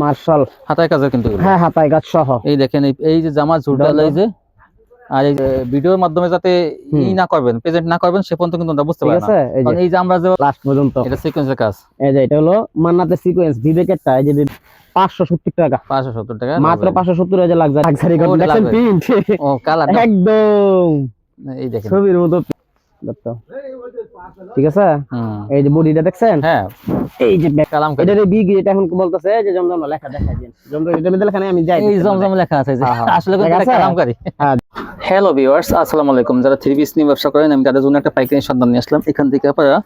Martial হাতায় কাজের কিন্তু হ্যাঁ, হাতায় কাজ সহ। এই দেখেন এই যে জামা ঝুলটা এই যে, আর এই যে ভিডিওর মাধ্যমে যাতে না করবেন, প্রেজেন্ট না করবেন সে পর্যন্ত কিন্তু আমরা বুঝতে পারি না। কারণ এই যে আমরা যে লাস্ট পর্যন্ত এটা সিকোয়েন্সের কাজ। এই যে এটা হলো মান্নাতের সিকোয়েন্স বিবেকেরটা। এই যে 570 টাকা, 570 টাকা মাত্র 570। এই যে লাক্সারি কটন দেখেন, প্রিন্ট ও কালার একদম এই দেখেন ছবির মতো। ঠিক আছে, এই যে বডিটা দেখছেন, হ্যাঁ এই যে কালাম এটা রে বিগ, এটা এখন বলতেছে যে জমজম লেখা দেখাই দেন। জমজম এটা মধ্যে লেখা নাই, আমি যাই এই জমজম লেখা আছে যে আসলে কালামকারী। হ্যালো ভিউয়ার্স, আসসালামু আলাইকুম। যারা থ্রি পিস নিয়ে ব্যবসা করেন, আমি তাদের জন্য একটা পাইকারি সন্ধান নিয়ে আসলাম। এখান থেকে আপনারা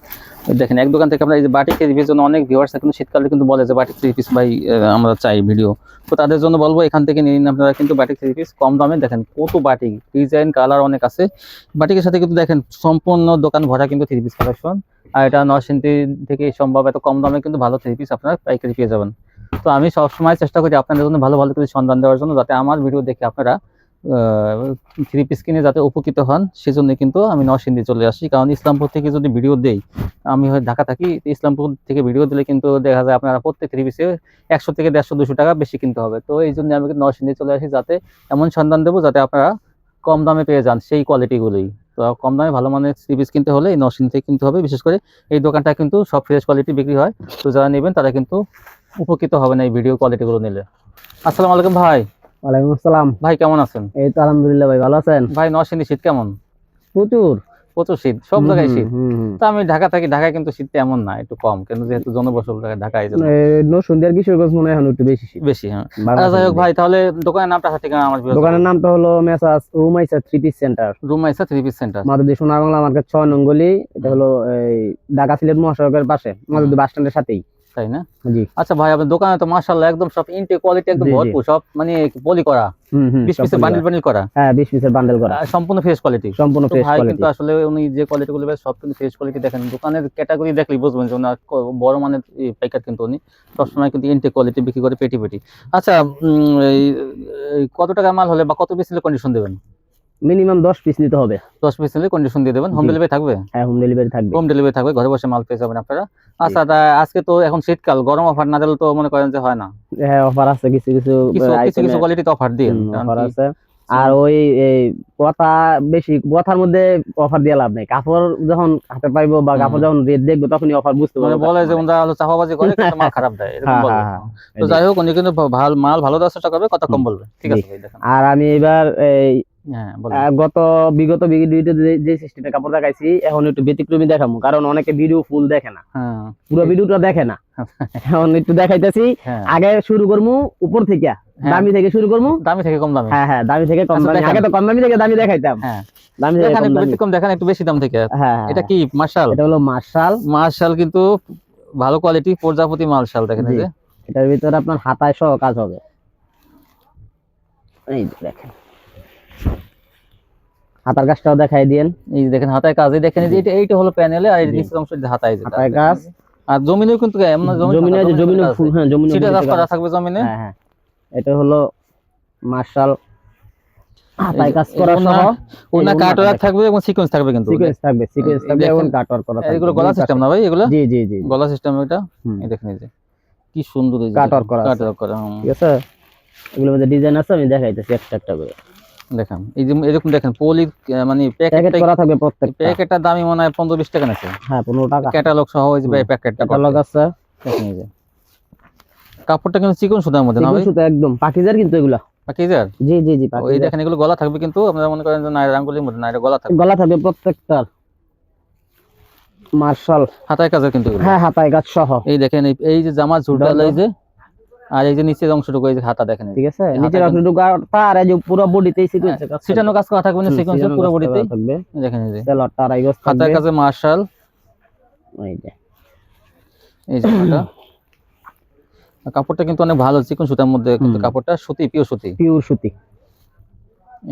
দেখেন, এক দোকান থেকে আপনারা এই যে বাটিক থ্রি পিস জন্য অনেক ভিউয়ার্স এখন শীতকালে কিন্তু বলে যে বাটিক থ্রি পিস ভাই আমরা চাই ভিডিও। তো তাদের জন্য বলবো এখান থেকে নিয়ে নিন আপনারা কিন্তু বাটিক থ্রি পিস কম দামে। দেখেন কত বাটিক, ডিজাইন কালার অনেক আছে। বাটিকের সাথে কিন্তু দেখেন সম্পূর্ণ দোকান ভরা কিন্তু থ্রি পিস কালেকশন। আর এটা নরসিংদী থেকে সম্ভব এত কম দামে কিন্তু ভালো থ্রি পিস আপনারা পাইকারি পেয়ে যাবেন। তো আমি সবসময় চেষ্টা করি আপনাদের জন্য ভালো ভালো কিছু সন্ধান দেওয়ার জন্য, যাতে আমার ভিডিও দেখে আপনারা থ্রি পিস কিনে যাতে উপকৃত হন। সেজন্য কিন্তু আমি নরসিংদী চলে আসি। কারণ ইসলামপুর থেকে যদি ভিডিও দেই, আমি হয় ঢাকা থাকি, ইসলামপুর থেকে ভিডিও দিলে কিন্তু দেখা যায় আপনারা প্রত্যেক থ্রি পিসে 100 থেকে 150-200 টাকা বেশি কিনতে হবে। তো এই জন্য আমি নরসিংদী চলে আসি, যাতে এমন সন্ধান দেবো যাতে আপনারা কম দামে পেয়ে যান সেই কোয়ালিটিগুলোই। তো কম দামে ভালো মানের থ্রি পিস কিনতে হলে এই নরসিংদী থেকে কিনতে হবে। বিশেষ করে এই দোকানটা কিন্তু সব ফ্রেশ কোয়ালিটি বিক্রি হয়। তো যারা নেবেন তারা কিন্তু উপকৃত হবেন এই ভিডিও কোয়ালিটিগুলো নিলে। আসসালামু আলাইকুম ভাই। ওয়ালাইকুম আসসালাম ভাই কেমন আছেন? এই তো আলহামদুলিল্লাহ ভাই, ভালো আছেন? ভাই নরসিংদী শীত কেমন? প্রচুর প্রচুর শীত, সব জায়গায় শীত। তো আমি ঢাকা থাকি, ঢাকায় কিন্তু শীতটা এমন না, একটু কম, কিন্তু যেহেতু জনবসল ঢাকা এই জন্য নরসিংদী আর কিশোরগঞ্জ মনে হয় একটু বেশি শীত। বেশি। হ্যাঁ যাই হোক ভাই, তাহলে দোকানের নামটা ঠিকানা আমার দোকানের নামটা হলো messrs Rumaisa three piece centre. Rumaisa three piece centre, Madhuri Sonar Bangla market 6 নং গলি। এটা হলো এই ঢাকা সিলেট মহাসড়কের পাশে, মাধুরী বাস স্ট্যান্ডের সাথেই, তাই না? জি। আচ্ছা ভাই, আপনার দোকানে তো মাশাআল্লাহ একদম সব ইনটে কোয়ালিটি একদম ভরপুর, সব মানে পলি করা, 20 পিসের বান্ডেল করা। হ্যাঁ 20 পিসের বান্ডেল করা, সম্পূর্ণ ফ্রেশ কোয়ালিটি, সম্পূর্ণ ফ্রেশ ভাই কোয়ালিটি। কিন্তু আসলে উনি যে কোয়ালিটি গুলো সব কিন্তু ফ্রেশ কোয়ালিটি। দেখেন দোকানের ক্যাটাগরি দেখলেই বুঝবেন যে উনি বড় মানের পাইকার, কিন্তু উনি সবসময় কিন্তু ইনটে কোয়ালিটি বিক্রি করে পেটি পেটি। আচ্ছা কত টাকা মাল হলে বা কত পিস নিলে কন্ডিশন দেবেন? মিনিমাম 10 পিস নিতে হবে। 10 পিস নিলে কন্ডিশন দিয়ে দেবেন। হোম ডেলিভারি থাকবে? হ্যাঁ হোম ডেলিভারি থাকবে। হোম ডেলিভারি থাকবে, ঘরে বসে মাল পেয়ে যাবেন আপনারা। আচ্ছা আজকে তো এখন শীতকাল, গরম অফার না দিলে তো মনে করেন যে হয় না। হ্যাঁ অফার আছে, কিছু কিছু কিছু কোয়ালিটি তো অফার দিন, অফার আছে। আর ওই কথা বেশি কথার মধ্যে অফার দিয়ে লাভ নেই। কাপড় যখন হাতে পাইবো বা কাপড় যখন রেট দেখবো তখনই অফার বুঝতে পারবো। বলে যে ওরা হলো চাপাবাজি করে, কিন্তু মাল খারাপ দেয় এরকম বলে। তো যাই হোক, উনি কিন্তু ভালো মাল ভালো দেওয়ার চেষ্টা করবে, কথা কম বলবে। ঠিক আছে ভাই, দেখেন। আর আমি এবার বিগত ভিডিওতে যে সিস্টেমে কাপড় দেখাইছি, এখন একটু ব্যতিক্রমী দেখাবো, কারণ অনেকে ভিডিও ফুল দেখে না, পুরো ভিডিওটা দেখে না। এখন একটু দেখাইতেছি। আগে শুরু করবো উপর থেকে, দামি থেকে শুরু করবো, দামি থেকে কম দামি। হ্যাঁ দামি থেকে কম দামি। আগে তো কম দামি থেকে দামি দেখাইতাম। দামি থেকে কম দামি, কম দেখেন, একটু বেশি দাম থেকে। এটা কি মার্শাল? এটা হলো মার্শাল। মার্শাল কিন্তু ভালো কোয়ালিটি, প্রজাপতি মার্শাল। দেখেন এই যে এটার ভিতরে আপনার হাতায় সহ কাজ হবে। এই দেখেন হাতার কাজটাও দেখাই দিয়েন। এই দেখেন হাতায় কাজ, এই দেখেন যে এইটা হলো প্যানেলে, আর এই নিচের অংশ হাতায় কাজ। আর জমিনেও কিন্তু জমিনে ফুল, হ্যাঁ জমিনে সেটা কাজ করা থাকবে জমিনে। হ্যাঁ এটা হলো মার্শাল, হাতায় কাজ করা সহ। ওনা কাটওয়ার্ক থাকবে এবং সিকোয়েন্স থাকবে, কিন্তু সিকোয়েন্স থাকবে এবং কাটওয়ার্ক করা থাকবে। এগুলো গলা সিস্টেম না ভাই? এগুলো জি জি জি গলা সিস্টেম। এটা এই দেখেন এই যে কি সুন্দর এই কাটওয়ার্ক করা, ঠিক আছে। এগুলোর মধ্যে ডিজাইন আছে, আমি দেখাইতেছি একটা একটা করে। দেখেন এই যে এরকম দেখেন পলি, মানে প্যাকেট করা থাকবে প্রত্যেকটা। প্যাকেটটা দামি মনে হয় 15-20 টাকা আছে। হ্যাঁ 15 টাকা। ক্যাটালগ সহ ওই যে প্যাকেটটা ক্যাটালগ আছে। দেখেন এই যে কাপড়টা কিন্তু চিকন সুতার মধ্যে না ভাই? চিকন সুতা একদম পাকিজার, কিন্তু এগুলা পাকিজার। জি জি জি ওই দেখেন এগুলো গলা থাকবে, কিন্তু আপনারা মনে করেন যে নাইরা আঙ্গুলের মধ্যে নাইরা গলা থাকবে। গলা থাকবে প্রত্যেকটার। মার্শাল হাতায় কাজের কিন্তু। হ্যাঁ হাতায় কাজ সহ। এই দেখেন এই যে জামা ঝুলটা এই যে, আর এই যে নিচের অংশটুকু এই যে হাতা দেখেন, ঠিক আছে। নিচের অংশটুকু আর এই যে পুরো বডিতেই সিকোয়েন্স কাজ, সেটানো কাজ করা থাকবে না, সিকোয়েন্স পুরো বডিতেই থাকবে। দেখেন এই যে সেলরটা আর আইগস থাকবে, হাতায় কাজে মার্শাল। এই যে কাপড়টা কিন্তু অনেক ভালো, চিকন সুতার মধ্যে, কিন্তু কাপড়টা সুতি, পিওর সুতি।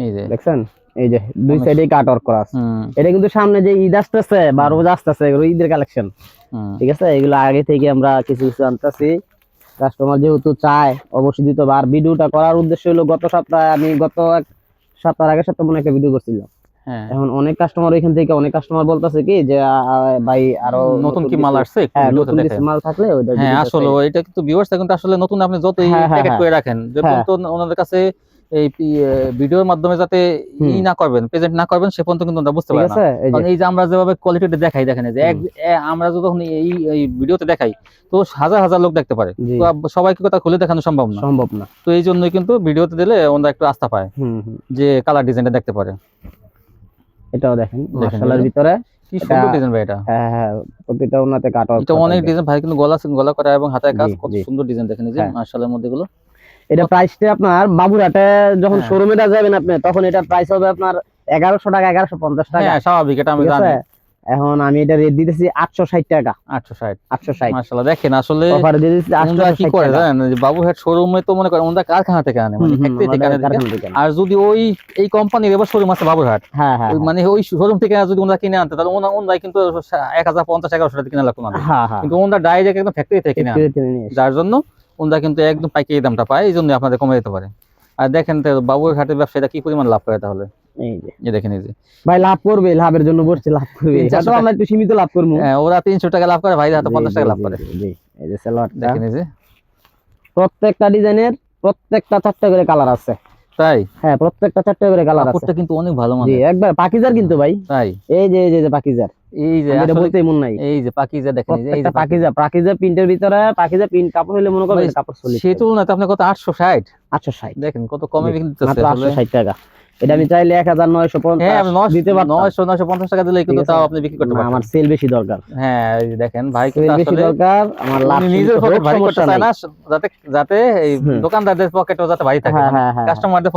এই যে দেখছেন, এই যে দুই সাইডে কাটওয়ার্ক করা আছে। এটা কিন্তু সামনে যে ঈদ আসতেছে বা রোজা আসতেছে, এগুলো ঈদের কালেকশন, ঠিক আছে। এগুলো আগে থেকে আমরা কিছু কিছু আনতেছি, কাস্টমার যেহেতু চায় অবশ্যই দিতে হবে। আর ভিডিওটা করার উদ্দেশ্য হলো, গত সপ্তাহে আমি গত এক সপ্তাহ আগের সপ্তাহে মনে একটা ভিডিও করছিলাম, এখন অনেক কাস্টমার ওইখান থেকে অনেক কাস্টমার বলতেছে কি যে ভাই আরো নতুন কি মাল আসছে একটু নতুন কিছু মাল থাকলে ওইটা হ্যাঁ আসলে এটা কিন্তু ভিউয়ার্স কিন্তু আসলে নতুন আপনি যতই প্যাকেট করে রাখেন যখন তো ওনাদের কাছে এই ভিডিওর মাধ্যমে যাতে না করবেন প্রেজেন্ট না করবেন সে পর্যন্ত কিন্তু আমরা বুঝতে পারি না। কারণ এই যে আমরা যেভাবে কোয়ালিটিটা দেখাই দেখেন যে আমরা যখন এই ভিডিওতে দেখাই তো হাজার হাজার লোক দেখতে পারে, তো সবাইকে কথা খুলে দেখানো সম্ভব না। তো এই জন্যই কিন্তু ভিডিওতে দিলে ওনারা একটু আস্থা পায় যে কালার ডিজাইনটা দেখতে পারে। এটাও দেখেন মাশাআল্লাহর ভিতরে কি সুন্দর ডিজাইন ভাই এটা। হ্যাঁ প্রতিটা ওনাতে কাট আউট, এটা অনেক ডিজাইন ভাই, কিন্তু গলা করা এবং হাতের কাজ কত সুন্দর ডিজাইন দেখেন এই যে মাশাআল্লাহর মধ্যে গুলো। এটা প্রাইসটা আপনার বাবুরহাটে যখন শোরুমে যাবেন আপনি তখন এটার প্রাইস হবে আপনার 1100 টাকা 1150 টাকা। হ্যাঁ স্বাভাবিক, এটা আমি জানি। এখন আমি এটা রেট দিতেছি 860 টাকা। 860 মাশাআল্লাহ। দেখেন আসলে অফার দিয়ে দিতেছি 860 কি করে জানেন যে বাবুরহাট শোরুমে তো মনে করেন ওনারা কারখানা থেকে আনে, মানে ফ্যাক্টরি থেকে আনে। আর যদি এই কোম্পানির এবার শোরুম আছে বাবুরহাট, মানে ওই শোরুম থেকে যদি ওনারা কিনে আনতে তাহলে ওনারা কিন্তু 1050-1100 টাকা কিনা লাগতো না, কিন্তু ওনারা ডাইরেক্ট একদম ফ্যাক্টরি থেকে কিনে আনে, যার জন্য ওনারা কিন্তু একদম পাইকারি দামটা পায়, এই জন্য আপনাদের কমে যেতে পারে। আর দেখেন তো বাবুরহাটের ব্যবসায়ীরা কি পরিমাণ লাভ করে তাহলে। এই দেখেন এই যে ভাই লাভ করবে, লাভের জন্য বসছে, লাভ করবে, তো আমরা একটু সীমিত লাভ করব। হ্যাঁ ওরা 300 টাকা লাভ করে, ভাই হাতে 50 টাকা লাভ করে। এই যে সালোয়ারটা দেখেন এই যে প্রত্যেকটা ডিজাইনের প্রত্যেকটা 4টা করে কালার আছে। তাই? হ্যাঁ প্রত্যেকটা 4টা করে কালার আছে। কাপড়টা কিন্তু অনেক ভালো মানে। জি একবার পাকিজার কিন্তু ভাই। তাই? এই যে পাকিজার, এই যে এটা বলতেই মন নাই। এই যে পাকিজা দেখেন, এই যে পাকিজা প্রিন্টের ভিতরে পাকিজা প্রিন্ট কাপড় হলে মনে করেন কাপড় চলে। সেই তুলনায় আপনি কত 860 দেখেন কত কমে বিক্রি করতেছে মাত্র 860 টাকা। এটা আমি চাইলে 1950 দিতে পারতাম। 950 টাকা দিলে কিন্তু তাও আপনি বিক্রি করতে পারবেন। আমার সেল বেশি দরকার। হ্যাঁ এই যে দেখেন ভাই কিন্তু আসলে দরকার, আমার লাভ নিজের পকেট ভারী করতে চায় না, যাতে এই দোকানদারদের পকেটও যাতে ভারী থাকে, কাস্টমারদের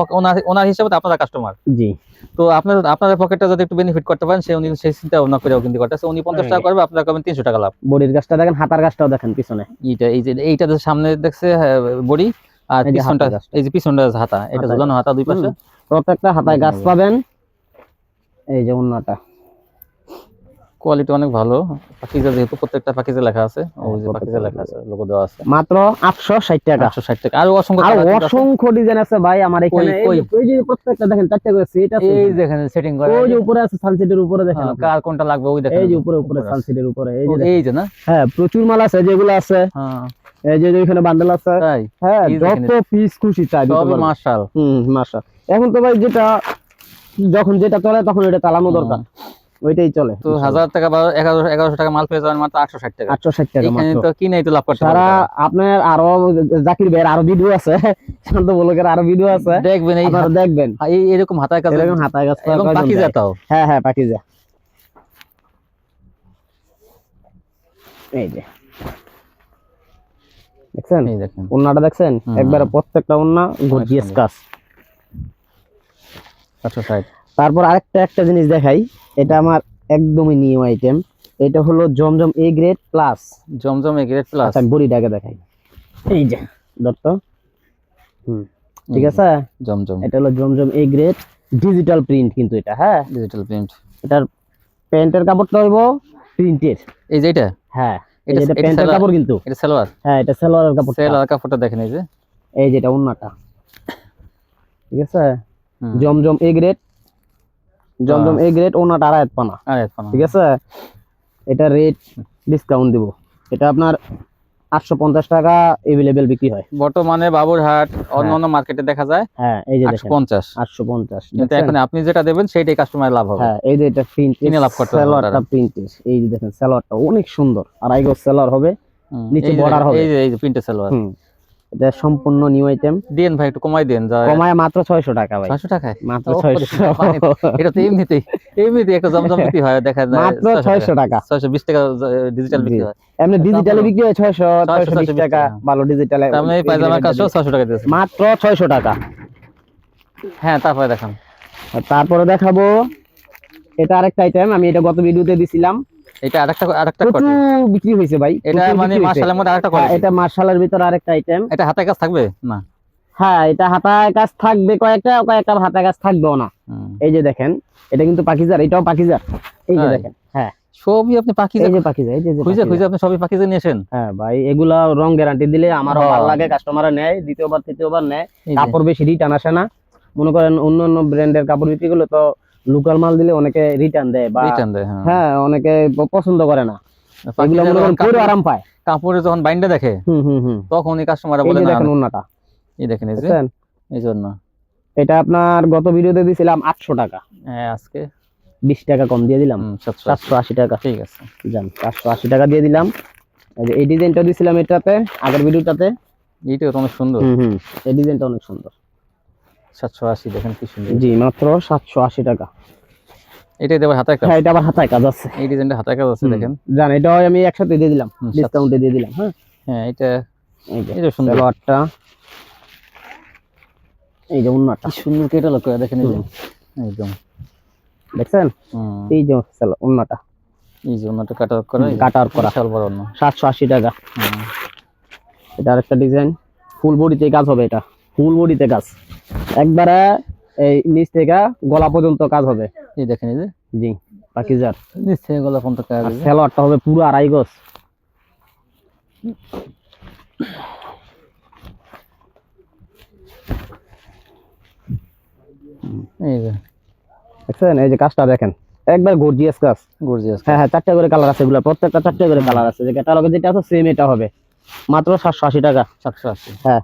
ওনার হিসেবে আপনারা কাস্টমার। জি। তো আপনাদের পকেটটা যদি একটু বেনিফিট করতে পারেন সেই চিন্তা ভাবনা করেও কিন্তু করতেছে। উনি 50 টাকা করবে, আপনারা করবেন 300 টাকা লাভ। বডির কাজটা দেখেন, হাতার কাজটাও দেখেন পিছনে। এইটা সামনে দেখছে বডি, আর পিছনটা এই যে পিছনটা হাতা, এটা ঝুলানো হাতা দুই পাশে। প্রত্যেকটা হাতায় গাছ পাবেন। এই যে ওন্নাটা কোয়ালিটি অনেক ভালো। পাকিজা যেহেতু প্রত্যেকটা পাকিজা লেখা আছে, ওই যে পাকিজা লেখা আছে, লোগো দেওয়া আছে। মাত্র 860 টাকা। 860 টাকা। আর অসংখ্য ডিজাইন আছে ভাই আমার এখানে। এই যে প্রত্যেকটা দেখেন 4টা করে সেট আছে। এই দেখেন সেটিং করা, ওই যে উপরে আছে সানসেটের উপরে দেখেন কার কোনটা লাগবে ওই দেখেন। এই যে উপরে সানসেটের উপরে এই যে না। হ্যাঁ প্রচুর মাল আছে যেগুলো আছে। হ্যাঁ এই যে এখানে বান্ডেল আছে। হ্যাঁ যত পিস খুশি চাই সবই মাশাআল। মাশাআল। এখন তো ভাই যখন যেটা চলে তখন এটা চালানো দরকার, ওইটাই চলে। তো 1000 টাকা বা 1100 টাকা মাল পেয়ে যাবেন মাত্র 860 টাকা। 860 টাকা এখানে তো কিনেই তো লাভ করতে পারবেন। সারা আপনার আরো জাকির ভাইয়ের আরো ভিডিও আছে, শান্ত ব্লগের আরো ভিডিও আছে, দেখবেন। আপনারা দেখবেন এই এরকম হাতায় কাজ, এরকম হাতায় কাজ এবং পাকিজা তাও। হ্যাঁ পাকিজা। এই যে দেখছেন, এই দেখেন ওন্নাটা দেখছেন, একবারে প্রত্যেকটা ওন্না গর্জিয়াস কাজ। 860। তারপর আরেকটা জিনিস দেখাই, এটা আমার একদমই নিউ আইটেম। এটা হলো Zamzam A grade plus. Zamzam A grade plus. আচ্ছা বডিটাকে দেখাই। এই যে দত্ত, ঠিক আছে, জমজম। এটা হলো Zamzam A grade digital print, কিন্তু এটা হ্যাঁ ডিজিটাল প্রিন্ট। এটার প্যান্টের কাপড়টা হইবো প্রিন্টের। এই যে এটা, হ্যাঁ এটা প্যান্টের কাপড়, কিন্তু এটা সালোয়ার। হ্যাঁ এটা সালোয়ারের কাপড়। সালোয়ার কাপড়টা দেখেন, এই যে এটা ওন্নাটা, ঠিক আছে। জমজম A grade, Zamzam A grade ওন্নাটা আড়াইত পানা, ঠিক আছে। এটা রেট ডিসকাউন্ট দিব, এটা আপনার 850 টাকা अवेलेबल বিক্রি হয় বর্তমানে বাবুরহাট। অন্যান্য মার্কেটে দেখা যায় হ্যাঁ এই যে দেখেন 850। কিন্তু এখন আপনি যেটা দেবেন সেটাই কাস্টমার লাভ হবে। হ্যাঁ এই যে এটা প্রিন্ট কিনে লাভ করতে হবে। সালোয়ারটা প্রিন্টের, এই যে দেখেন সালোয়ারটা অনেক সুন্দর, আড়াই গজ সালোয়ার হবে, নিচে বর্ডার হবে। এই যে প্রিন্টের সালোয়ার, এটা সম্পূর্ণ নিউ আইটেম। দেন ভাই একটু কমাই দেন, কমায় মাত্র 600 টাকা ভাই। 600 টাকায় মাত্র 600। এটা তো এমনিতেই একটা জমজম বিক্রি হয়, দেখা যায় মাত্র 600 টাকা। 620 টাকা ডিজিটাল বিক্রি হয়। এমনি ডিজিটালে বিক্রি হয় 620 টাকা, ভালো ডিজিটালে। আমি পায়জামার কাছে 600 টাকা দিয়েছি, মাত্র 600 টাকা। হ্যাঁ তারপরে দেখান। তারপরে দেখাবো এটা আরেকটা আইটেম, আমি এটা গত ভিডিওতে দিছিলাম। এটা আরেকটা কত বিক্রি হইছে ভাই, এটা মানে মাশাআল্লাহর মধ্যে আরেকটা কোয়ালিটি। এটা মাশাআল্লাহর ভিতর আরেকটা আইটেম। এটা হাতে কাজ থাকবে না? হ্যাঁ এটা হাতায় কাজ থাকবে, কয়েকটা হাতায় কাজ থাকবেও না। এই যে দেখেন এটা কিন্তু পাকিজার, এটাও পাকিজার। এই যে দেখেন, হ্যাঁ সবই আপনি পাকিজা। এই যে পাকিজা, এই যে খুঁজে আপনি সবই পাকিজা নিয়েছেন। হ্যাঁ ভাই এগুলা রং গ্যারান্টি দিলে আমারও ভালো লাগে, কাস্টমাররা নেয়, দ্বিতীয়বার তৃতীয়বার নেয়। কাপড় বেশি রিটার্ন আসে না। মনে করেন অন্য ব্র্যান্ডের কাপড় বিক্রি করলে তো লোকাল মাল দিলে অনেকে রিটার্ন দেয় বা রিটার্ন দেয়। হ্যাঁ অনেকে পছন্দ করে না, এগুলো মনে করেন পরে আরাম পায়। কাপড়ে যখন বাইন্ডা দেখে তখন এই কাস্টমাররা বলে না, দেখেন ওন্নাটা, এই দেখেন এই জন্য এটা আপনার গত ভিডিওতে দিছিলাম 800 টাকা, হ্যাঁ আজকে 20 টাকা কম দিয়ে দিলাম, 780 টাকা। ঠিক আছে, জান 780 টাকা দিয়ে দিলাম। এই ডিজাইনটা দিছিলাম এটাতে আগের ভিডিওটাতে, এইটা তো অনেক সুন্দর। এই ডিজাইনটা অনেক সুন্দর। 780 দেখেন কি সুন্দর। জি মাত্র 780 টাকা। এটাই দেবার হাতায় কাজ। হ্যাঁ এটা আবার হাতায় কাজ আছে, এই ডিজাইনটা হাতায় কাজ আছে দেখেন। জান এটা আমি একসাথে দিয়ে দিলাম, ডিসকাউন্টে দিয়ে দিলাম। হ্যাঁ হ্যাঁ এটা এই যে সুন্দর সালোয়ারটা, এই যে ওন্নাটা কি সুন্দর কেটে লক করে দেখেন, এই যে একদম দেখছেন, এই যে ওন্নাটা, এই যে ওন্নাটা কাটার করা, কাটার করা বিশাল বড় ওন্না, 780 টাকা। এটা আরেকটা ডিজাইন, ফুল বডিতে কাজ হবে, এটা ফুল বডিতে কাজ, একবারে এই নিচ থেকে গলা পর্যন্ত কাজ হবে। এই দেখেন এই যে জি পাকিজার নিচ থেকে গলা পর্যন্ত কাজ হবে। সালোয়ারটা হবে পুরো 2.5 গজ। এই যে দেখছেন, এই যে কাজটা দেখেন, একবার গর্জিয়াস কাজ। গর্জিয়াস, হ্যাঁ হ্যাঁ 4টা করে কালার আছে, এগুলা প্রত্যেকটা 4টা করে কালার আছে। যে ক্যাটালগে যেটা আছে সেম এটা হবে, মাত্র 780 টাকা। 780। হ্যাঁ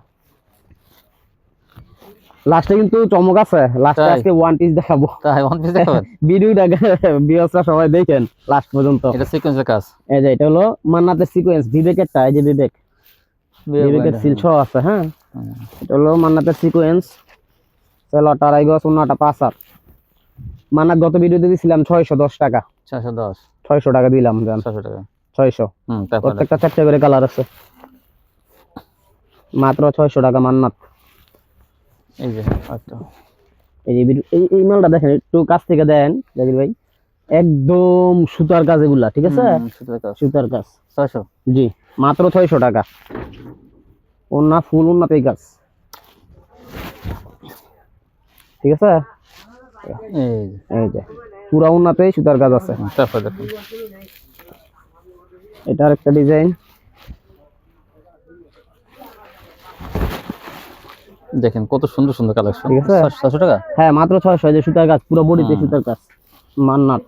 লাস্টে কিন্তু চমক আছে, লাস্টে আজকে ওয়ান পিস দেখাবো। তাই ওয়ান পিস দেখাবেন? ভিডিওটা ভিউয়ার্সরা সবাই দেখেন লাস্ট পর্যন্ত। এটা সিকোয়েন্সের কাজ, এই যে এটা হলো মান্নাতের সিকোয়েন্স, বিবেকেরটা, এই যে বিবেকের সিল ছ আছে। হ্যাঁ এটা হলো মান্নাতের সিকোয়েন্স, সালোয়ারটা 2.5 গজ, ওন্নাটা 5 হাত। মান্নাত গত ভিডিওতে দিছিলাম 610 টাকা, 610 600 টাকা দিলাম। জান 600 টাকা, 600। তারপর প্রত্যেকটা 4টা করে কালার আছে, মাত্র 600 টাকা মান্নাত। এই যে আচ্ছা, এই মালটা দেখেন, একটু কাছ থেকে দেন জাকির ভাই, একদম সুতার কাজ এগুলা, ঠিক আছে, সুতার কাজ 600। জি মাত্র 600 টাকা। ওন্না ফুল ওন্নাতেই কাজ, ঠিক আছে। এই যে পুরা ওন্নাতেই সুতার কাজ আছে। তারপর দেখুন এটা আরেকটা ডিজাইন, দেখেন কত সুন্দর সুন্দর কালেকশন। ঠিক আছে 600 টাকা। হ্যাঁ মাত্র 600। যে সুতার কাজ, পুরো বডিতে সুতার কাজ, মান্নাত।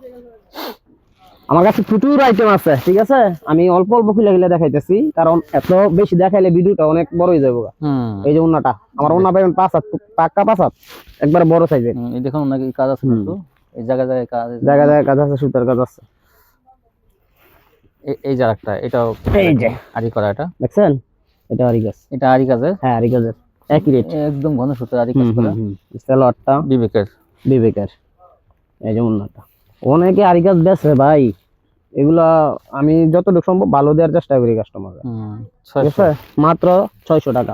আমার কাছে প্রচুর আইটেম আছে, ঠিক আছে, আমি অল্প অল্প খুলে খুলে দেখাইতেছি, কারণ এত বেশি দেখাইলে ভিডিওটা অনেক বড় হয়ে যাবে। এই যে ওন্নাটা, আমার ওন্না পাবেন 5 হাত, পাক্কা 5 হাত, একবার বড় সাইজের। এই দেখুন নাকি কাজ আছে, কিন্তু এই জায়গায় জায়গায় কাজ, জায়গায় জায়গায় কাজ আছে, সুতার কাজ আছে। এই যে আরেকটা, এটাও এই যে আরি করা, এটা দেখছেন, এটা আরি কাজ, এটা আরি কাজের। হ্যাঁ আরি কাজের, একই রেট, একদম ঘন সুতার আরি কাজ করা। সালোয়ারটা বিবেকের, এই যে ওন্নাটা। অনেকে আরি কাজ বেচে ভাই, এগুলা আমি যতটুকু সম্ভব ভালো দেওয়ার চেষ্টা করি কাস্টমার, ঠিক আছে। মাত্র 600 টাকা।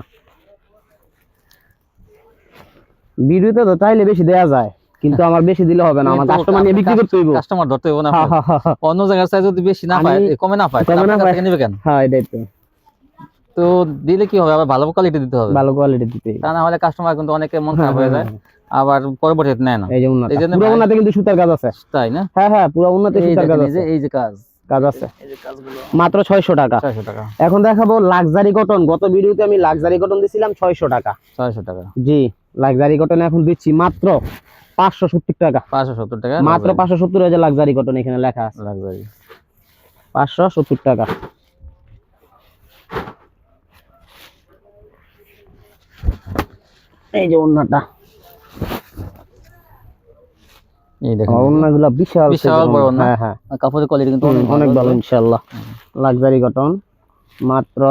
ভিডিওতে তো চাইলে বেশি দেয়া যায়, কিন্তু আমার বেশি দিলে হবে না, আমার কাস্টমার নিয়ে বিক্রি করতে হইব, কাস্টমার ধরতে হইব না। অন্য জায়গার চাই যদি বেশি না পায়, কমে না পায়, কমে না পায়, নিবে কেন? হ্যাঁ এটাই তো। তো দিলে কি হবে, আবার ভালো কোয়ালিটি দিতে হবে, ভালো কোয়ালিটি দিতে, তা না হলে কাস্টমার কিন্তু অনেকে মন খারাপ হয়ে যায়, আবার পরবর্তীতে নেয় না। এই যে উন্নতি, পুরো উন্নতি কিন্তু সুতার কাজ আছে, তাই না? হ্যাঁ হ্যাঁ পুরো উন্নতি সুতার কাজ আছে, এই যে কাজ আছে, এই যে কাজগুলো মাত্র 600 টাকা। 600 টাকা। এখন দেখাবো লাক্সারি কটন। গত ভিডিওতে আমি লাক্সারি কটন দিছিলাম 600 টাকা। 600 টাকা, জি লাক্সারি কটন এখন দিচ্ছি মাত্র 570 টাকা। 570 টাকা, মাত্র 570 হাজার লাক্সারি কটন, এখানে লেখা আছে লাক্সারি 570 টাকা। এই যে ওন্নাটা, এই দেখেন ওন্নাগুলো বিশাল বিশাল বড় ওন্না। হ্যাঁ হ্যাঁ কাপড়ের কোয়ালিটি কিন্তু অনেক ভালো ইনশাআল্লাহ। লাক্সারি কটন মাত্র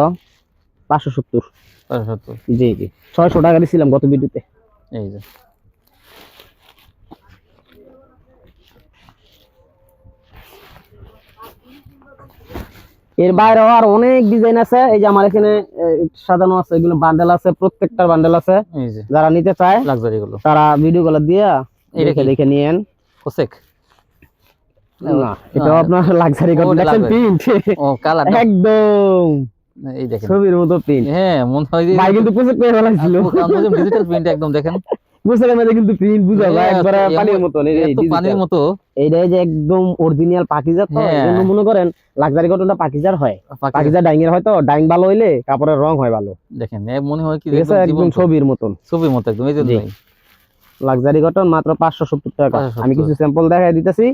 570। 570, জি জি 600 টাকা দিছিলাম গত ভিডিওতে। এই যে এর বাইরেও আর অনেক ডিজাইন আছে। এই যে আমার এখানে সাজানো আছে, এগুলো বান্ডেল আছে, প্রত্যেকটার বান্ডেল আছে। এই যে যারা নিতে চায় লাক্সারি গুলো তারা ভিডিও গুলো দিয়া দেখে দেখে নিয়েন। কোসেক না এটা আপনার লাক্সারি কটন, দেখেন প্রিন্ট ও কালার একদম এই দেখেন ছবির মতো প্রিন্ট। হ্যাঁ মন হয় যে ভাই কিন্তু কোসেক পেয়ে ফেলাইছিল, ডিজিটাল প্রিন্ট একদম দেখেন, কোসেকের মধ্যে কিন্তু প্রিন্ট বুঝা যায় একবারে পানির মতো, এই তো পানির মতো। এইটাই যে একদম অরিজিনাল পাকিজার, তো এজন্য মনে করেন লাক্সারি কটনটা পাকিজার হয়, পাকিজার ডাইং এর হয়, তো ডাইং ভালো হইলে কাপড়ের রং হয় ভালো। দেখেন মনে হয় কি একদম ছবির মতন, ছবির মতো একদম। এই যে লাক্সারি কটন মাত্র 570 টাকা। আমি কিছু স্যাম্পল দেখাই দিতেছি,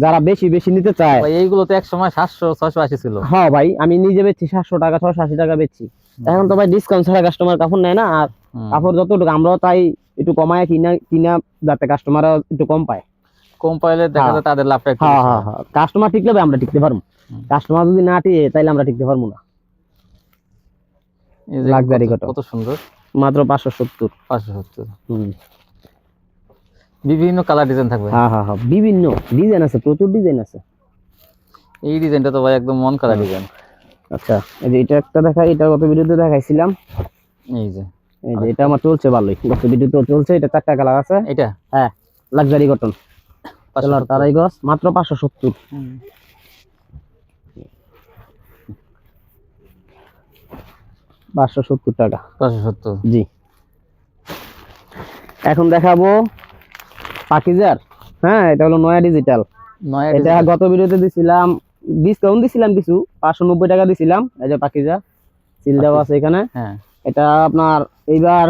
যারা বেশি বেশি নিতে চায়। ভাই এইগুলো তো এক সময় 700 680 ছিল। হ্যাঁ ভাই, আমি নিজে বেচছি 700 টাকা 680 টাকা বেচছি। এখন তো ভাই ডিসকাউন্ট ছাড়া কাস্টমার কাপড় নেয় না, আর কাপড় যতটুকু আমরাও তাই একটু কমায় কিনা যাতে কাস্টমাররা একটু কম পায়। কম পাইলে দেখা যায় তাদের লাভটা একটু বেশি হয়। হ্যাঁ, কাস্টমার টিকলে আমরা টিকতে পারবো, কাস্টমার যদি না টিকে তাইলে আমরা টিকতে পারবো না। এই যে লাক্সারি কটন কত সুন্দর, মাত্র 570। 570। বিভিন্ন কালার ডিজাইন থাকবে। হ্যাঁ, বিভিন্ন ডিজাইন আছে, প্রচুর ডিজাইন আছে। এই ডিজাইনটা তো ভাই একদম মন কালার ডিজাইন। আচ্ছা, এই যে এটা একটা দেখাই, এটা গত ভিডিওতে দেখাইছিলাম। এই যে এটা আমার চলছে ভালোই, গত ভিডিওতে চলছে। এটা 4টা কালার আছে। এটা হ্যাঁ, লাক্সারি কটন তারাই গস মাত্র 570। 570 টাকা। 570 জি। এখন দেখাবো পাকিজার। হ্যাঁ, এটা হলো নয়া ডিজিটাল। এটা গত ভিডিওতে দিছিলাম, ডিসকাউন্ট দিছিলাম কিছু, 590 টাকা দিছিলাম। এই যে পাকিজা সিল দেওয়া আছে এখানে। হ্যাঁ, এটা আপনার এইবার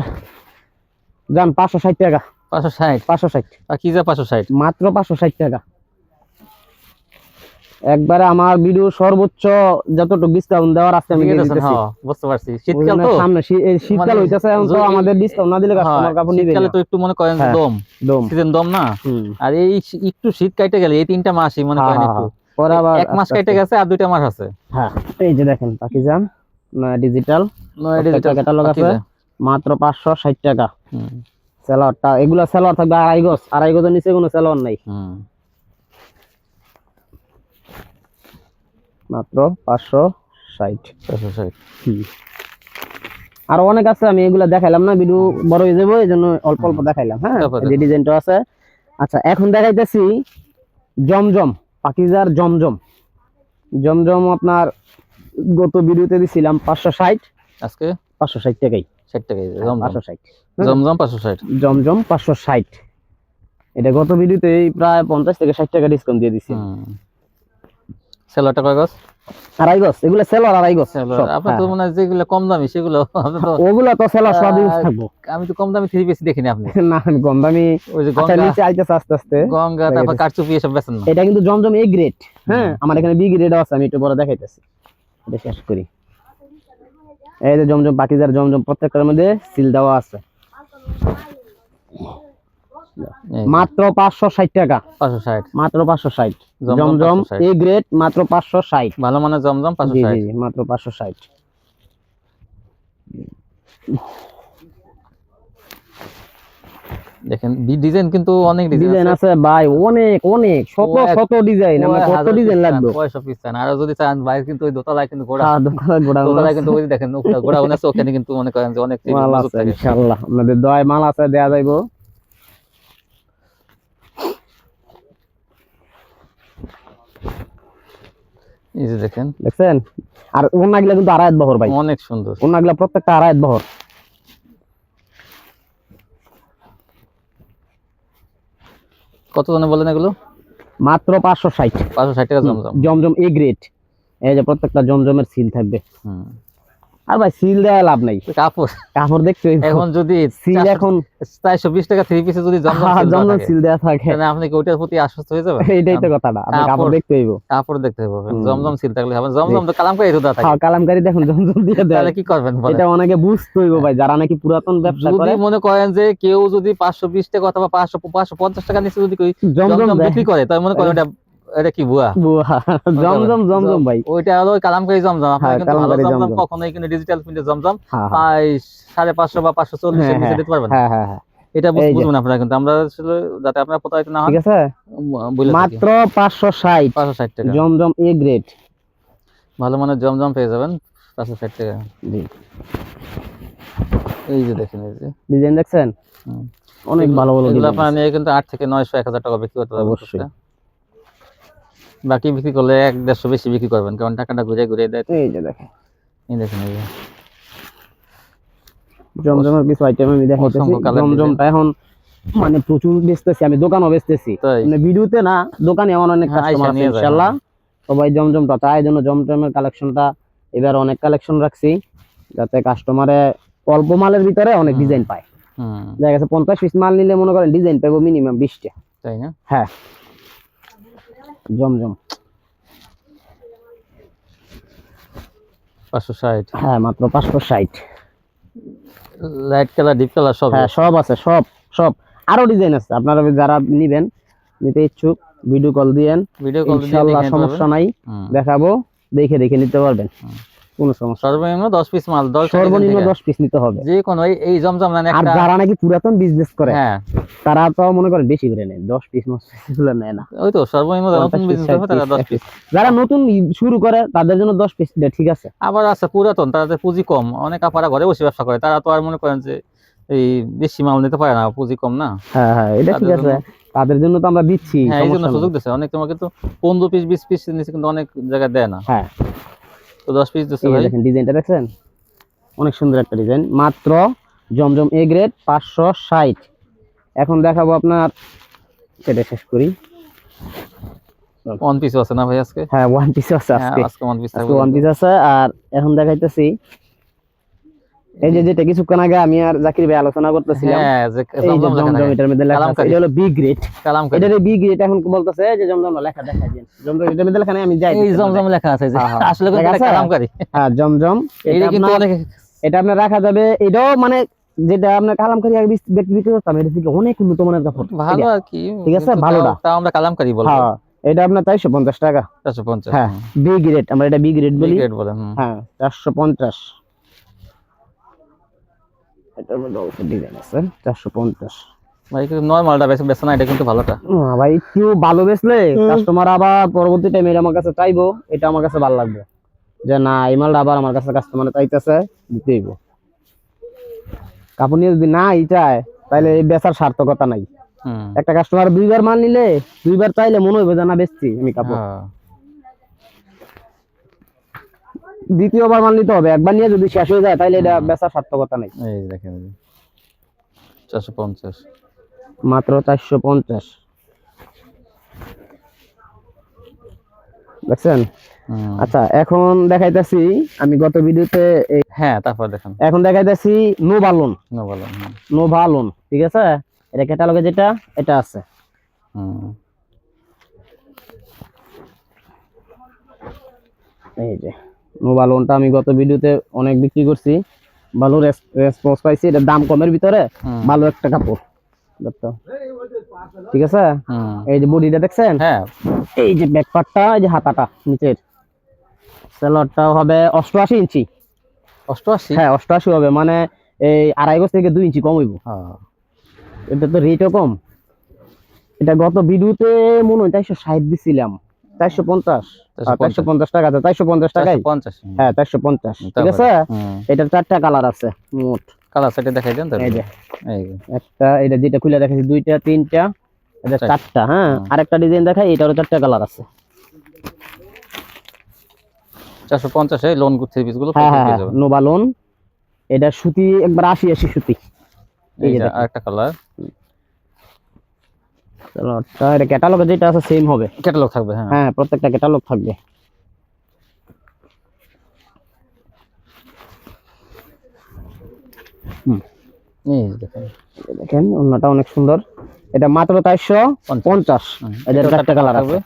জান 560 টাকা। 560 পাকিজা 560 মাত্র 560 টাকা। একবারে আমার ভিডিও সর্বোচ্চ যতটুকু ডিসকাউন্ট দেওয়ার আছে আমি দিয়ে দিতেছি। হ্যাঁ, বুঝতে পারছি। শীতকাল তো সামনে, শীতকাল হইতাছে, এখন তো আমাদের ডিসকাউন্ট না দিলে কাস্টমার কাপড় নিবে না। শীতকালে তো একটু মনে করেন দম সিজন দম না, আর এই একটু শীত কাটে গেলে এই 3টা মাসই মনে করেন একটু পরে আবার 1 মাস কেটে গেছে আর 2টা মাস আছে। হ্যাঁ, এই যে দেখেন পাকিজান নয়া ডিজিটাল ক্যাটালগ আছে মাত্র 560 টাকা। সেলরটা, এগুলা সেলর থাকবে আড়াই গজের নিচে কোনো সেলর নাই। মাত্র 560। আর অনেক আছে, আমি এগুলা দেখাইলাম না, ভিডিও বড় হয়ে যাবে, এই জন্য অল্প অল্প দেখাইলাম। হ্যাঁ, এই ডিজাইনটা আছে। আচ্ছা, এখন দেখাইতেছি জমজম, পাকিজার জমজম আপনার গত ভিডিওতে দিছিলাম 560, আজকে 560 টাকাই। 60 টাকাই 560 জমজম 560। জমজম 560। এটা গত ভিডিওতে প্রায় 50 থেকে 60 টাকা ডিসকাউন্ট দিয়ে দিছি। সেলরটা কয় গজ? আড়াই গজ। এগুলো সেলর আড়াই গজ। আপনি তো মনে হয় যেগুলো কম দামি সেগুলো ওগুলো তো সেলর সব ইউজ থাকবো। আমি তো কম দামি থ্রি পিস দেখিনি আপনি। না, আমি কম দামি, ওই যে আচ্ছা নিচে আইতেছে আস্তে আস্তে গঙ্গা, তারপর কারচুপি এসব বেচেন না? এটা কিন্তু জমজম এ গ্রেড। হ্যাঁ, আমার এখানে বি গ্রেডও আছে, আমি একটু বড় দেখাইতেছি। এটা শেষ করি। এই যে জমজম, পাকিজার জমজম প্রত্যেকটার মধ্যে সিল দেওয়া আছে। মাত্র 560 টাকা। 560 মাত্র 560। জমজম এ গ্রেড মাত্র 560। ভালো মানের জমজম 560। জি, মাত্র 560। দেখেন ডিজাইন কিন্তু অনেক ডিজাইন আছে ভাই, অনেক অনেক শত ডিজাইন। আমরা কত ডিজাইন লাগবে? কয়শো পিস চান? আর যদি চান ভাই কিন্তু ওই দোতলায় কিন্তু দোতলায় কিন্তু ওই দেখেন গোড়া আছে, ওখানে কিন্তু মনে করেন যে অনেক মাল আছে ইনশাআল্লাহ। আপনাদের দয়ায় মাল আছে, দেয়া যাইবো। এই যে দেখেন, দেখছেন? আর ওনাগুলা কিন্তু আড়াইত বহর ভাই, অনেক সুন্দর। ওনাগুলা প্রত্যেকটা আড়াইত বহর। কত জানে বলেন এগুলো? মাত্র 560। 560 টাকা জমজম। জমজম এ গ্রেড। এই যে প্রত্যেকটা জমজমের সিল থাকবে। আর ভাই সিল দেয়া লাভ নাই, কাপড় দেখতে এখন যদি সিল এখন 420 টাকা থ্রি পিসে যদি জমজম সিল দেয়া থাকে, তাহলে আপনি কি ওটার প্রতি আশ্বস্ত হয়ে যাবেন? এইটাই তো কথাটা, আপনি কাপড় দেখতে হইবো। কাপড় দেখতে হবে, জমজম সিল থাকলে হবে। জমজম তো কালামকারী তো দেয়া থাকে। হ্যাঁ, কালামকারী দেখুন জমজম দিয়ে দেয়। তাহলে কি করবেন বলেন? এটা অনেকে বুঝতে হইবো ভাই, যারা নাকি পুরাতন ব্যবসা করে। যদি মনে করেন যে কেউ যদি 520 টাকা অথবা 550 টাকা নিচে যদি জমজম বিক্রি করে, তাই মনে করেন এটা কি ভুয়া জমজম ভাই, ওইটা হলো কালামকারী জমজম। আপনারা কিন্তু ভালো জমজম কখনোই কিন্তু ডিজিটাল প্রিন্টের জমজম 550 বা 540 এর নিচে দিতে পারবেন না। হ্যাঁ, এটা বুঝবেন আপনারা, কিন্তু আমরা আসলে যাতে আপনারা প্রতারিত না হন, ঠিক আছে? মাত্র 560 টাকা জমজম এ গ্রেড, ভালো মানের জমজম পেয়ে যাবেন 560 টাকা। এই যে দেখেন, এই যে ডিজাইন দেখছেন, অনেক ভালো ভালো ডিজাইন। আপনারা নিয়ে কিন্তু 8 থেকে 900 1000 টাকা বিক্রি করতে পারবেন অবশ্যই। বাকি বিক্রি করলে 1-150 বেশি বিক্রি করবেন, কারণ টাকাটা ঘুরে ঘুরে দেয়। এই যে দেখেন, এই দেখেন, এই যে জমজমের কিছু আইটেম আমি দেখাইতেছি। জমজমটা এখন মানে প্রচুর বেচতেছি, আমি দোকানও বেচতেছি, মানে ভিডিওতে না, দোকানে এমন অনেক কাস্টমার আছে ইনশাআল্লাহ। সবাই জমজমটা চায়, জন্য জমজমের কালেকশনটা এবার অনেক কালেকশন রাখছি, যাতে কাস্টমারে অল্প মালের ভিতরে অনেক ডিজাইন পায়। দেখা গেছে 50 পিস মাল নিলে মনে করেন ডিজাইন পাবো মিনিমাম 20টা, তাই না? হ্যাঁ। জমজম 560, হ্যাঁ মাত্র 560। লাইট কালার ডিপ কালার সব? হ্যাঁ সব আছে, সব সব। আরো ডিজাইন আছে, আপনারা যারা নিবেন, নিতে ইচ্ছুক ভিডিও কল দিয়েন, ইনশাআল্লাহ সমস্যা নাই, দেখাবো, দেখে দেখে নিতে পারবেন, কোনো সমস্যা। সর্বনিম্ন 10 পিস মাল, সর্বনিম্ন 10 পিস নিতে হবে যে কোনো এই জমজম মানে আর একটা। যারা নাকি পুরাতন বিজনেস করে, হ্যাঁ তারা তো মনে করেন বেশি করে নেয়, 10 পিস এগুলো নেয় না। ওই তো সর্বনিম্ন নতুন বিজনেস করে তারা 10 পিস। যারা নতুন শুরু করে তাদের জন্য 10 পিস ঠিক আছে। আবার আছে পুরাতন, তাদের পুঁজি কম, অনেক আপারা ঘরে বসে ব্যবসা করে, তারা তো আর মনে করেন যে এই বেশি মাল নিতে পারে না, পুঁজি কম না। হ্যাঁ হ্যাঁ এটা ঠিক আছে, তাদের জন্য তো আমরা দিচ্ছি, হ্যাঁ এই জন্য সুযোগ দিচ্ছে অনেক। তোমার কিন্তু 15 পিস 20 পিস নিচে কিন্তু অনেক জায়গায় দেয় না। হ্যাঁ তো 10 পিস দিচ্ছে ভাই। দেখেন ডিজাইনটা দেখছেন, অনেক সুন্দর একটা ডিজাইন, মাত্র জমজম এ গ্রেড 560। এখন দেখাবো আপনার, সেটা শেষ করি। ওয়ান পিস আছে না ভাই আজকে? হ্যাঁ ওয়ান পিস আছে আজকে, আজকে ওয়ান পিস ওয়ান পিস আছে। আর এখন দেখাইতেছি এই যে যেটা কিছুক্ষণ আগে আমি আর জাকির ভাই আলোচনা করতেছিলাম, হ্যাঁ যে জমজম, এটার মধ্যে লেখা আছে এটা হলো বি গ্রেড, এটারে বি গ্রেড। এখন বলতেছে যে জমজম লেখা দেখাই দেন, জমজম এটার মধ্যে লেখা নাই, আমি যাই এই জমজম লেখা আছে যে আসলে কোন কালামকারী। হ্যাঁ জমজম, এটা কিন্তু অনেক, এটা আপনার রাখা যাবে। এটাও মানে যেটা আপনার কালামকারী আগে বিক্রি করতাম, এটা থেকে অনেক উন্নত মানের কাপড়, ভালো আর কি, ঠিক আছে, ভালোটা তাও আমরা কালামকারী বলবো। হ্যাঁ এটা আপনার 450 টাকা। 450, হ্যাঁ বি গ্রেড, আমরা এটা বি গ্রেড বলি। হ্যাঁ 450। এটার মধ্যে অল্প ডিজাইন আছে, 450 ভাই। কিন্তু নরমালটা বেচে না, এটা কিন্তু ভালোটা ভাই। একটু ভালো বেচলে কাস্টমার আবার পরবর্তী টাইমে আমার কাছে চাইবো, এটা আমার কাছে ভালো লাগবে যে না এই মালটা আবার আমার কাছে কাস্টমার চাইতেছে, দিতে হইব। কাপড় নিয়ে যদি না চায় তাহলে এই বেচার সার্থকতা নাই। একটা কাস্টমার 2বার মাল নিলে 2বার চাইলে মনে হইবে যে না বেচছি আমি কাপড়, দ্বিতীয়বার মাল নিতে হবে। একবার নিয়ে যদি শেষ হয়ে যায় তাহলে এটা বেচার সার্থকতা নাই। এই দেখেন 450, মাত্র 450 দেখছেন। আচ্ছা এখন দেখাইতেছি আমি গত ভিডিওতে, হ্যাঁ তারপর দেখেন এখন দেখাইতেছি নোভালন, নোভালন, ঠিক আছে। এটা ক্যাটালগে যেটা এটা আছে, এই যে নোভালনটা আমি গত ভিডিওতে অনেক বিক্রি করছি, ভালো রেসপন্স পাইছি। এটা দাম কমের ভিতরে ভালো একটা কাপড়, ঠিক আছে। এই যে বডিটা দেখছেন, হ্যাঁ এই যে ব্যাক পার্টটা, এই যে হাতাটা নিচের সেলরটাও হবে 88 ইঞ্চি। 88? হ্যাঁ 88 হবে, মানে এই 2.5 গজ থেকে 2 ইঞ্চি কম হইব। এটা তো রেটও কম। এটা গত ভিডিওতে মনে হয় 460 দিছিলাম, 450 টাকা, 450 টাকায়। হ্যাঁ 450, ঠিক আছে। এটার 4টা কালার আছে মোট। কালার সেটা দেখাই দেন। এই যে একটা, এটা যেটা খুলে দেখাইছি 2টা 3টা, এটা 4টা। হ্যাঁ আরেকটা ডিজাইন দেখাই, এটারও 4টা কালার আছে। 450 এ লোন থ্রি পিস গুলো নোভা লোন। এটা সুতি একবার 80 সুতি। এই যে আরেকটা কালার, কালারটা এটা ক্যাটালগে যেটা আছে সেম হবে, ক্যাটালগ থাকবে। হ্যাঁ হ্যাঁ প্রত্যেকটা ক্যাটালগ থাকবে। এই দেখেন, দেখেন ওন্নাটা অনেক সুন্দর। এটা মাত্র 450। এটার 4টা কালার আছে,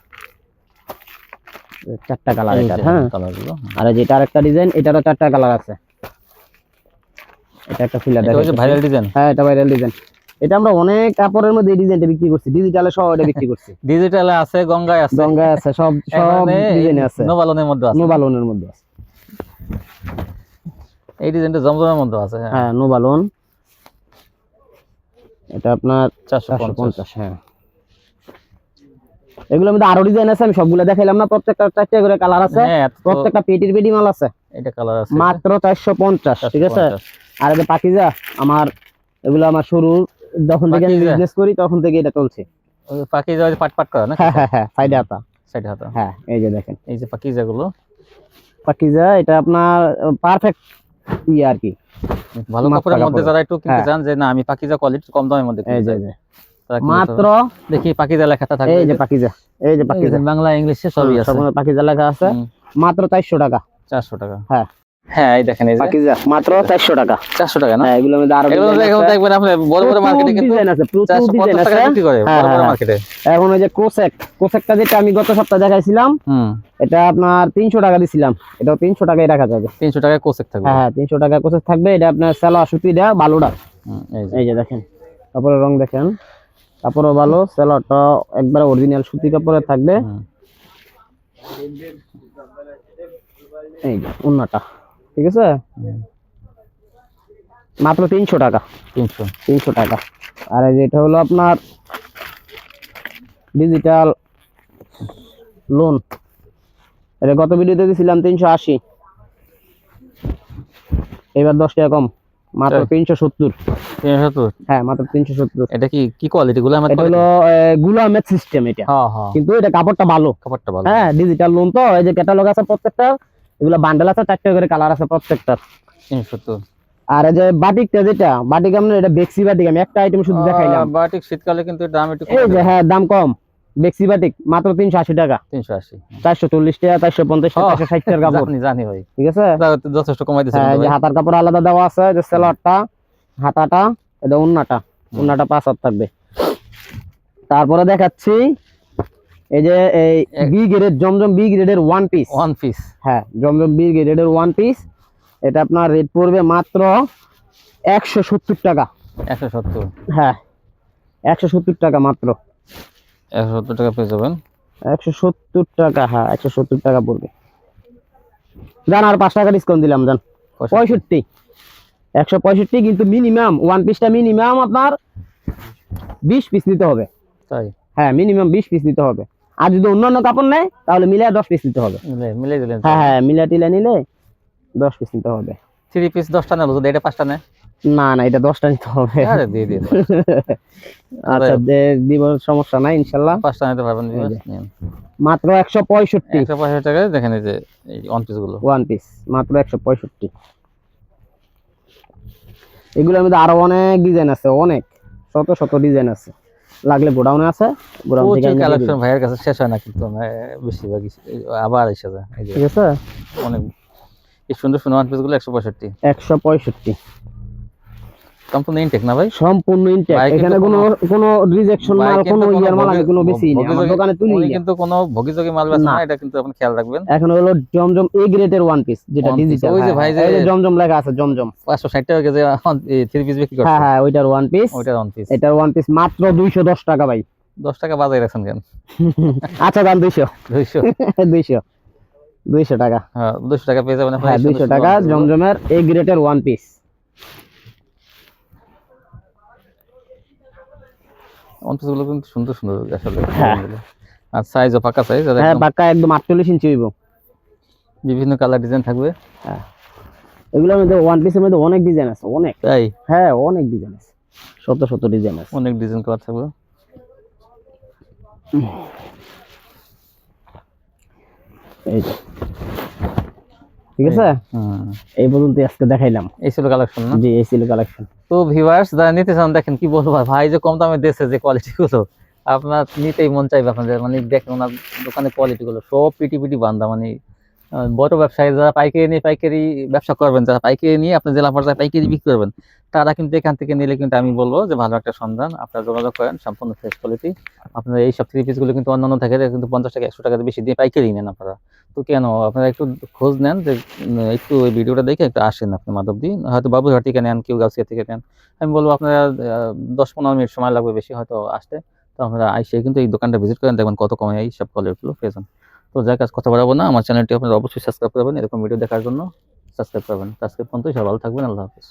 4টা কালার এটা। হ্যাঁ কালারগুলো। আর যেটা আরেকটা ডিজাইন, এটারও 4টা কালার আছে। এটা একটা খুলে দেখেন, এটা ভাইরাল ডিজাইন। হ্যাঁ এটা ভাইরাল ডিজাইন। এটা আমরা অনেক কাপড়ের মধ্যে এই ডিজাইনটা বিক্রি করছি, ডিজিটালে সব এটা বিক্রি করছি। ডিজিটালে আছে, গঙ্গায় আছে, গঙ্গায় আছে, সব ডিজাইন আছে। নোভালনের মধ্যে আছে, নোভালনের মধ্যে আছে। এই ডিজাইনটা জমজমের মধ্যে আছে। হ্যাঁ নোভালন, এটা আপনার 450। হ্যাঁ এগুলোর মধ্যে আরো ডিজাইন আছে, আমি সবগুলো দেখাইলাম না। প্রত্যেকটা 4টা করে কালার আছে, প্রত্যেকটা পেটির পেটি মাল আছে। এটা কালার আছে মাত্র 450, ঠিক আছে। আর এটা পাকিজা, আমার এগুলো আমার শুরু যখন থেকে আমি বিজনেস করি তখন থেকে এটা চলছে। ওই পাকিজা ওই পাট পাট করা না? হ্যাঁ হ্যাঁ হ্যাঁ সাইডে হাতা, সাইডে হাতা। হ্যাঁ এই যে দেখেন, এই যে পাকিজা গুলো, পাকিজা এটা আপনার পারফেক্ট আর কি, ভালো কাপড়ের মধ্যে যারা একটু কিনতে চান যে না আমি পাকিজা কোয়ালিটি কম দামের মধ্যে কিনতে চাই, মাত্র দেখি পাকিজা লেখাটা থাকবে। এই যে পাকিজা, এই যে পাকিজা বাংলা ইংলিশে সবই আছে, সব পাকিজা লেখা আছে। মাত্র 400 টাকা। 400 টাকা। হ্যাঁ হ্যাঁ এই দেখেন এই যে পাকিজা মাত্র 400 টাকা। 400 টাকা না? হ্যাঁ এগুলোর মধ্যে আরো এগুলো দেখবেন আপনি বড় বড় মার্কেটে কিন্তু ডিজাইন আছে, প্রচুর 450 ডিজাইন টাকা আছে বিক্রি করে বড় বড় মার্কেটে। এখন ওই যে কোসেকটা যেটা আমি গত সপ্তাহে দেখাইছিলাম, এটা আপনার 300 টাকা দিছিলাম, এটাও 300 টাকায় রাখা যাবে। 300 টাকায় কোসেক থাকবে। হ্যাঁ 300 টাকা কোসেক থাকবে। এটা আপনার সালোয়ার সুতিটা ভালোটা। এই যে দেখেন কাপড়ের রং দেখেন, কাপড়ও ভালো, সালোয়ারটা একবারে অরিজিনাল সুতি কাপড়ে থাকবে। এই যে ওন্নাটা, ঠিক আছে, মাত্র 300 টাকা। 300 টাকা। আর এই যে এটা হলো আপনার ডিজিটাল লোন, এটা গত ভিডিওতে দিছিলাম 380, এবার 10 টাকা কম, মাত্র 370। 370? হ্যাঁ মাত্র 370। এটা কি কোয়ালিটি গুলো? এটা হলো গুলামের সিস্টেম এটা। কিন্তু এটা কাপড়টা ভালো। হ্যাঁ ডিজিটাল লোন তো, এই যে ক্যাটালগ আছে প্রত্যেকটা, এগুলো বান্ডেল আছে, 4টা করে কালার আছে প্রত্যেকটা। 370। আর এই যে বাটিকটা যেটা, বাটিক আমরা এটা বেক্সি বাটিক, আমি একটা আইটেম শুধু দেখাইলাম। বাটিক শীতকালে কিন্তু দাম একটু কম। এই যে হ্যাঁ দাম কম, বেক্সি বাটিক মাত্র 380 টাকা। 380, 440 টাকা, 450 টাকা, 460 টাকা কাপড়। জানি ভাই, ঠিক আছে, যথেষ্ট কমাই দিয়েছেন। হ্যাঁ যে হাতার কাপড় আলাদা দেওয়া আছে, যে সালোয়ারটা, হাতাটা, এটা ওন্নাটা 5 হাত থাকবে। তারপরে দেখাচ্ছি এই যে এই বি গ্রেড জমজম বি গ্রেডের ওয়ান পিস। হ্যাঁ জমজম বি গ্রেডের ওয়ান পিস, এটা আপনার রেট পড়বে মাত্র 170 টাকা। 170? হ্যাঁ 170 টাকা মাত্র। 170 টাকা পেয়ে যাবেন। 170 টাকা, হ্যাঁ 170 টাকা পড়বে। জান আর 5 টাকা ডিসকাউন্ট দিলাম, জান 65। 165, কিন্তু মিনিমাম ওয়ান পিসটা মিনিমাম আপনার 20 পিস নিতে হবে। তাই? হ্যাঁ মিনিমাম 20 পিস নিতে হবে। আর যদি অন্যান্য কাপড় নেয় তাহলে মিলিয়ে 10 পিস নিতে হবে। মিলাই দিলেন? হ্যাঁ মিলিয়ে টিলে নিলে 10 পিস নিতে হবে। 3 পিস 10টা নেব, যদি এটা 5টা নেয়? না না, এটা 10টা নিতে হবে। আরে দিয়ে দিন। আচ্ছা দিব, সমস্যা নাই ইনশাআল্লাহ। 5টা নিতে পারবেন। মাত্র 165। 165 টাকায় দেখেন এই যে এই ওয়ান পিস গুলো। ওয়ান পিস মাত্র 165। এগুলোর মধ্যে আরো অনেক ডিজাইন আছে, অনেক শত ডিজাইন আছে, লাগলে গোডাউনে আছে, গোডাউন থেকে প্রচুর কালেকশন ভাইয়ের কাছে শেষ হয় না কিন্তু, বেশিরভাগ আবার এসে যায়। এই যে ঠিক আছে, অনেক এই সুন্দর ওয়ান পিস গুলো 165। 165 সম্পূর্ণ ইনটেক না ভাই? সম্পূর্ণ ইনটেক, এখানে কোনো রিজেকশন মাল, কোনো ইয়ার মাল আমি কোনো বেশি নেই আমার দোকানে তুলি না, কিন্তু কোনো ভোগীযোগী মাল বেচে না, এটা কিন্তু আপনি খেয়াল রাখবেন। এখন হলো জমজম এ গ্রেডের ওয়ান পিস, যেটা ডিজিটাল। ওই যে ভাই যে জমজম লেখা আছে, জমজম 560 টাকা কেজি 3 পিস বিক্রি করছে। হ্যাঁ ওইটার ওয়ান পিস, এটার ওয়ান পিস মাত্র 210 টাকা ভাই। 10 টাকা বাজায় রাখছেন কেন? আচ্ছা দাম 200 টাকা। হ্যাঁ 200 টাকা পেয়ে যাবেন। হ্যাঁ 200 টাকা জমজমের এ গ্রেডের ওয়ান পিস। গুলো কিন্তু সুন্দর আসলে। আর সাইজও পাকা সাইজ। হ্যাঁ পাকা একদম 48 ইঞ্চি হইব, বিভিন্ন কালার ডিজাইন থাকবে। হ্যাঁ এগুলোর মধ্যে ওয়ান পিসের মধ্যে অনেক ডিজাইন আছে, অনেক। তাই? হ্যাঁ অনেক ডিজাইন আছে, শত ডিজাইন আছে, অনেক ডিজাইন কালার থাকবে। এই ঠিক আছে, এই পর্যন্ত আজকে দেখাইলাম। এই ছিল কালেকশন না? জি এই ছিল কালেকশন। তো ভিউয়ার্স যারা নিতে চান, দেখেন কি বলবো ভাই, যে কম দামে দিয়েছে যে কোয়ালিটি গুলো, আপনার নিতেই মন চাইবে আপনাদের। মানে দেখেন ওনার দোকানে কোয়ালিটি গুলো সব পিটি বান্ধা। মানে বড় ব্যবসায়ী যারা পাইকারি ব্যবসা করবেন, যারা পাইকারি নিয়ে আপনার জেলা পর্যায়ে পাইকারি বিক্রি করবেন, তারা কিন্তু এখান থেকে নিলে কিন্তু আমি বলবো যে ভালো একটা সন্ধান। আপনারা যোগাযোগ করেন, সম্পূর্ণ ফ্রেশ কোয়ালিটি। আপনারা এই সব 3 পিস গুলো কিন্তু অন্যান্য থাকে কিন্তু 50 টাকা 100 টাকা বেশি দিয়ে পাইকারি নেন আপনারা। তো কেন আপনারা একটু খোঁজ নেন, যে একটু ওই ভিডিওটা দেখে একটু আসেন আপনি মাধবদী, হয়তো বাবুরহাট থেকে নেন, কেউ গাউসিয়া থেকে নেন। আমি বলবো আপনারা 10-15 মিনিট সময় লাগবে বেশি হয়তো আসতে। তো আপনারা আইসে কিন্তু এই দোকানটা ভিজিট করেন, দেখবেন কত কমে এই সব কোয়ালিটিগুলো পেয়েছেন। তো যার কাজ কথা বাড়াবো না, আমার চ্যানেলটি আপনারা অবশ্যই সাবস্ক্রাইব করবেন, এরকম ভিডিও দেখার জন্য সাবস্ক্রাইব করবেন। আজকে পর্যন্ত সবাই ভালো থাকবেন, আল্লাহ হাফেজ।